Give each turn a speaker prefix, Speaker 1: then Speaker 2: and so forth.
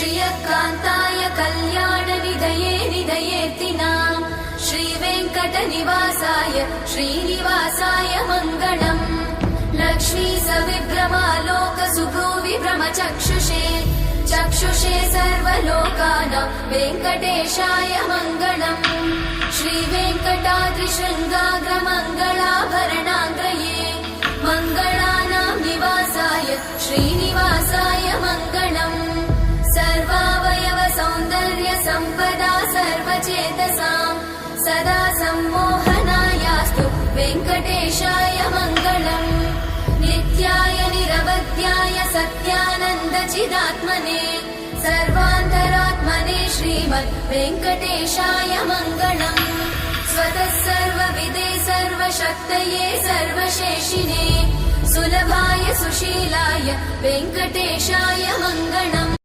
Speaker 1: श्रियकान्ताय कल्याणनिधये निधयेऽर्तिनाम् श्रीवेङ्कटनिवासाय श्रीनिवासाय मङ्गलम् लक्ष्मी सविभ्रमालोकसुभ्रूविभ्रमचक्षुषे चक्षुषे सर्वलोकानां वेङ्कटेशाय मङ्गलम् श्रीवेङ्कटाद्रिशृङ्गाग्रमङ्गलाभरणाङ्गये मङ्गलानां निवासाय श्रीनिवासाय मङ्गलम् सर्वावयव सौन्दर्य सम्पदा सर्वचेतसां सदा सम्मोहनायास्तु वेङ्कटेशाय मङ्गलम् नित्याय निरवध्याय सत्यानन्दचिदात्मने सर्वान्तरात्मने श्रीमद् वेङ्कटेशाय मङ्गलम् स्वतः सर्वविदे सर्वशक्तये सर्वशेषिने सुलभाय सुशीलाय वेङ्कटेशाय मङ्गलम्